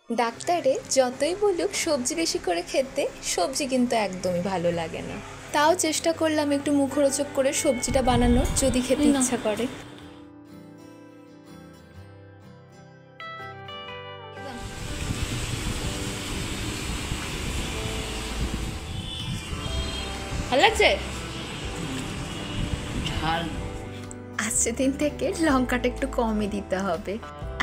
ডাক্তারে যতই বলুক সবজি বেশি করে খেতে, সবজি কিন্তু একদমই ভালো লাগে না। তাও চেষ্টা করলাম একটু মুখরোচক করে সবজিটা বানানোর, যদি খেতে ইচ্ছা করে। ভালো লাগছে? ঝাল আজকের দিন থেকে লঙ্কাটা একটু কমই দিতে হবে।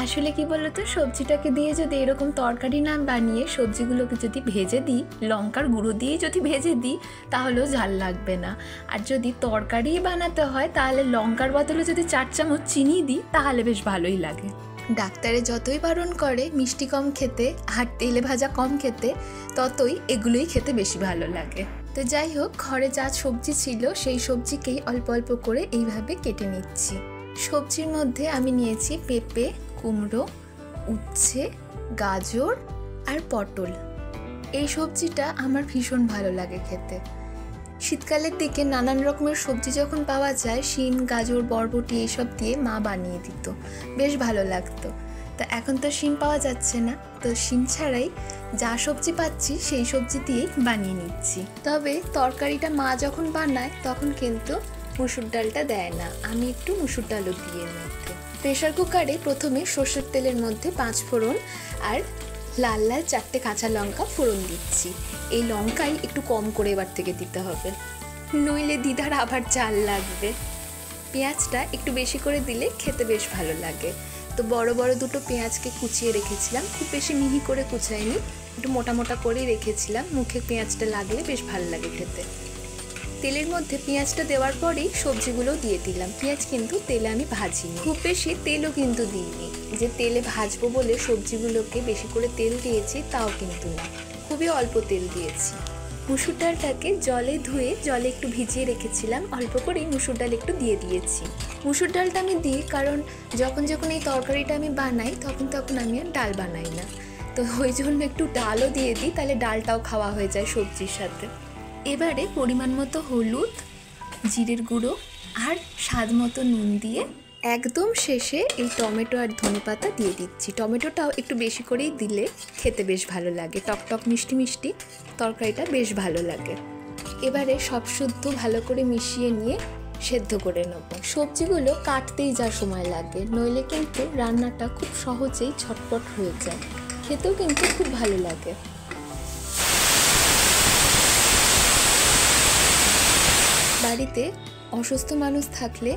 আসলে কি বলতো, সবজিটাকে দিয়ে যদি এরকম তরকারি না বানিয়ে সবজিগুলোকে যদি ভেজে দিই, লঙ্কার গুঁড়ো দিয়ে যদি ভেজে দিই, তাহলেও ঝাল লাগবে না। আর যদি তরকারি বানাতে হয় তাহলে লঙ্কার বদলে যদি 4 চামচ চিনি দিই, তাহলে বেশ ভালোই লাগে। ডাক্তারে যতই বারণ করে মিষ্টি কম খেতে আর তেলে ভাজা কম খেতে, ততই এগুলোই খেতে বেশি ভালো লাগে। তো যাই হোক, ঘরে যা সবজি ছিল সেই সবজিকেই অল্প অল্প করে এইভাবে কেটে নিচ্ছি। সবজির মধ্যে আমি নিয়েছি পেঁপে, কুমড়ো, উচ্ছে, গাজর আর পটল। এই সবজিটা আমার ভীষণ ভালো লাগে খেতে। শীতকালের দিকে নানান রকমের সবজি যখন পাওয়া যায়, শিম, গাজর, বরবটি এইসব দিয়ে মা বানিয়ে দিত, বেশ ভালো লাগতো। তা এখন তো শিম পাওয়া যাচ্ছে না, তো শিম ছাড়াই যা সবজি পাচ্ছি সেই সবজি দিয়েই বানিয়ে নিচ্ছি। তবে তরকারিটা মা যখন বানায় তখন কিন্তু মুসুর ডালটা দেয় না, আমি একটু মুসুর ডালও দিয়ে মধ্যে। প্রেশার কুকারে প্রথমে সর্ষের তেলের মধ্যে 5 ফোড়ন আর লাল লাল 4টে কাঁচা লঙ্কা ফোড়ন দিচ্ছি। এই লঙ্কাই একটু কম করে এবার থেকে দিতে হবে, নইলে দিদার আবার ঝাল লাগবে। পেঁয়াজটা একটু বেশি করে দিলে খেতে বেশ ভালো লাগে। তো বড় বড় দুটো পেঁয়াজকে কুচিয়ে রেখেছিলাম, খুব বেশি মিহি করে কুচাইনি, একটু মোটা মোটা করেই রেখেছিলাম, মুখে পেঁয়াজটা লাগলে বেশ ভালো লাগে খেতে। তেলের মধ্যে পেঁয়াজটা দেওয়ার পরেই সবজিগুলো দিয়ে দিলাম। পেঁয়াজ কিন্তু তেলে আমি ভাজিনি, খুব বেশি তেলও কিন্তু দিইনি, যে তেলে ভাজবো বলে সবজিগুলোকে বেশি করে তেল দিয়েছি তাও কিন্তু না, খুবই অল্প তেল দিয়েছি। মুসুর ডালটাকে জলে ধুয়ে জলে একটু ভিজিয়ে রেখেছিলাম, অল্প করেই মুসুর ডাল একটু দিয়ে দিয়েছি। মুসুর ডালটা আমি দিই কারণ যখন যখন এই তরকারিটা আমি বানাই তখন আমি আর ডাল বানাই না, তো ওই জন্য একটু ডালও দিয়ে দিই, তাহলে ডালটাও খাওয়া হয়ে যায় সবজির সাথে। এবারে পরিমাণ মতো হলুদ, জিরের গুঁড়ো আর স্বাদ মতো নুন দিয়ে একদম শেষে এই টমেটো আর ধনেপাতা দিয়ে দিচ্ছি। টমেটোটাও একটু বেশি করেই দিলে খেতে বেশ ভালো লাগে, টকটক মিষ্টি মিষ্টি তরকারিটা বেশ ভালো লাগে। এবারে সব শুদ্ধ ভালো করে মিশিয়ে নিয়ে সেদ্ধ করে নেব। সবজিগুলো কাটতেই যা সময় লাগে, নইলে কিন্তু রান্নাটা খুব সহজেই ঝটপট হয়ে যায়, খেতেও কিন্তু খুব ভালো লাগে। বাড়িতে অসুস্থ মানুষ থাকলে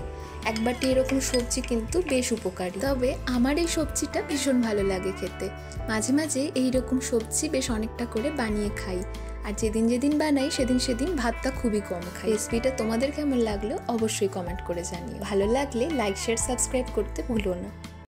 একবারটি এরকম সবজি কিন্তু বেশ উপকারী। তবে আমার এই সবজিটা ভীষণ ভালো লাগে খেতে, মাঝে মাঝে এইরকম সবজি বেশ অনেকটা করে বানিয়ে খাই, আর যেদিন যেদিন বানাই সেদিন ভাতটা খুবই কম খাই। রেসিপিটা তোমাদের কেমন লাগলো অবশ্যই কমেন্ট করে জানিও। ভালো লাগলে লাইক, শেয়ার, সাবস্ক্রাইব করতে ভুলো না।